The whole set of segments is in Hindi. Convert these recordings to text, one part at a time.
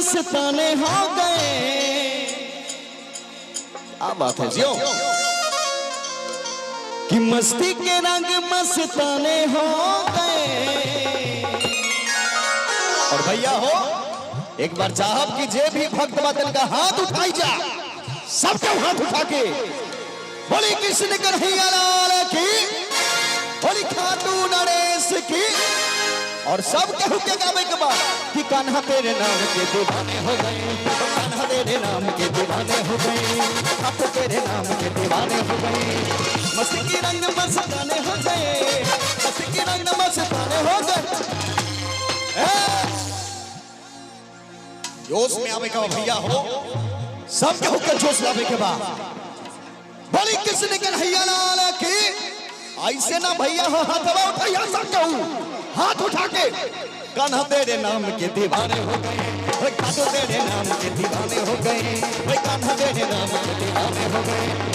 मस्ताने हो गए। क्या बात है जियो कि मस्ती के रंग मस्ताने हो गए। और भैया हो एक बार चाहब कि जे भी भक्त बदल का हाथ उठाई जा, सबके हाथ उठा के बोली कृष्ण कन्हैया लाल की, बोली खाटू नरेश की। और सब कहू के गावे के बाद कि कान्हा तेरे नाम के दीवाने हो गए, कान्हा तेरे नाम के दीवाने हो गए, आप तेरे नाम के दीवाने हो गए। मस्ती के रंग मस्ताने हो गए, मस्ती के रंग मस्ताने हो गए। जोश में आवे का भैया हो, सब कहू के जोश लावे के बाद बोली कृष्ण कन्हैया लाल की। ऐसे ना भैया हो हाथवा उठाइया, सब कहू हाथ उठा के कान्हा तेरे नाम के दीवाने हो गए, कान्हा तेरे नाम के दीवाने हो गए, कान्हा तेरे नाम के दीवाने हो गए।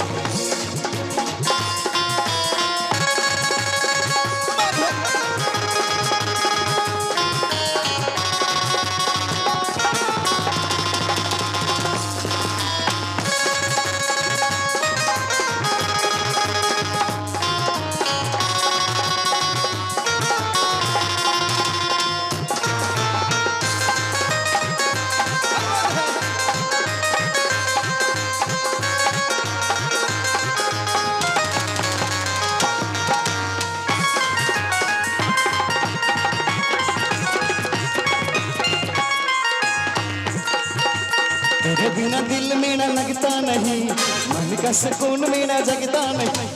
तेरे बिना दिल मेरा लगता नहीं, मन का सुकून मेरा जगता नहीं।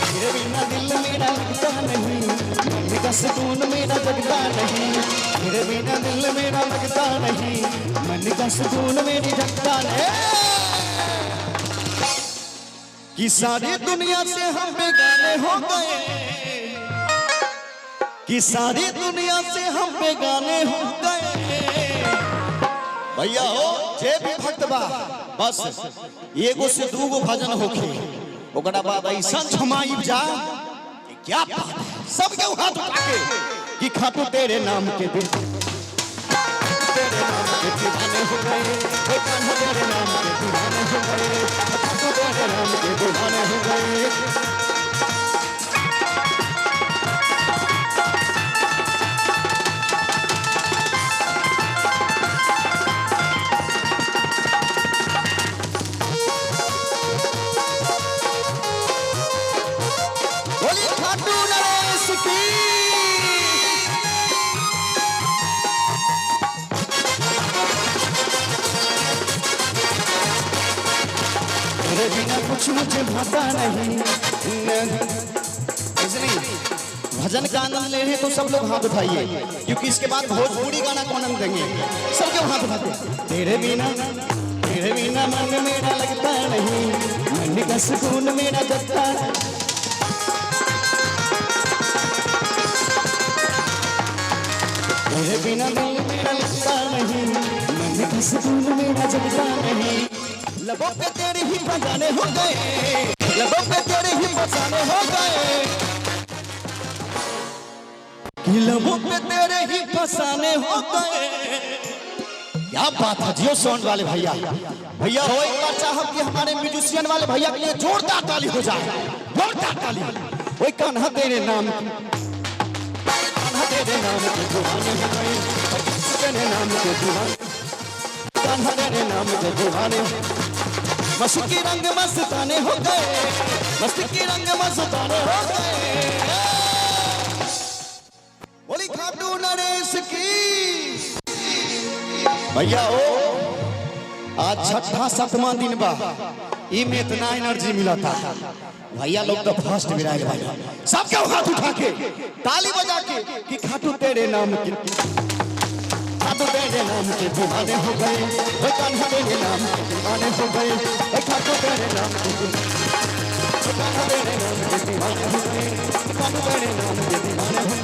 तेरे बिना दिल मेरा लगता नहीं, मन का सुकून मेरा जगता नहीं। तेरे बिना दिल मेरा लगता नहीं, मन का सुकून मेरी जगता नहीं। कि सारी दुनिया से हम बेगाने हो गए, कि सारी दुनिया से हम बेगाने हो गए। भैया हो जे भी भक्त बा बस एगो से दूगो भजन होखे, ओकरा बाद ऐसा छमाई जा क्या बात है। सबके हाथ उठा के कि खाटू तेरे नाम के दिल, तेरे नाम के दीवाने हो गए, कान्हा तेरे नाम के दीवाने हो गए, खाटू तेरे नाम के दीवाने हो गए। तेरे बिना कुछ मुझे भाता नहीं। भजन का आनंद ले रहे तो सब लोग हाथ उठाइए, क्योंकि इसके बाद भोजपुरी गाना को आनंद देंगे। सबके हाथ उठाते। तेरे बिना मन मेरा लगता नहीं, मन का सुकून मेरा जगता। तेरे बिना दिल मेरा लगता नहीं, मन का सुकून मेरा जगता नहीं। लबों पे तेरे ही बजाने हो गए, लबों पे तेरे ही बजाने हो गए, लबों पे तेरे ही फसाने हो गए। क्या बात है जियो साउंड वाले भैया। भैया हो एक बार चाहब कि हमारे म्यूजिशियन वाले भैया के लिए जोरदार ताली हो जाए, जोरदार ताली। ओए कान्हा तेरे नाम, कान्हा तेरे नाम के दीवाने हो गए, तेरे नाम के दीवाने, कान्हा तेरे नाम के दीवाने। मस्ती के रंग मस्ताने हो गए, मस्ती के रंग मस्ताने हो गए। बोली खाटू नरेश की। भैया हो आज छठा सातवां दिन बा, इमे इतना एनर्जी मिला था भैया लोग तो फर्स्ट में रह गए। सबके हाथ उठा के ताली बजा के कि खाटू तेरे नाम के, खाटू तेरे नाम के दीवाने हो गए, कान्हा तेरे नाम के दीवाने हो गए, खाटू तेरे नाम के, कान्हा तेरे नाम के दीवाने हो गए, कान्हा तेरे नाम के दीवाने हो गए।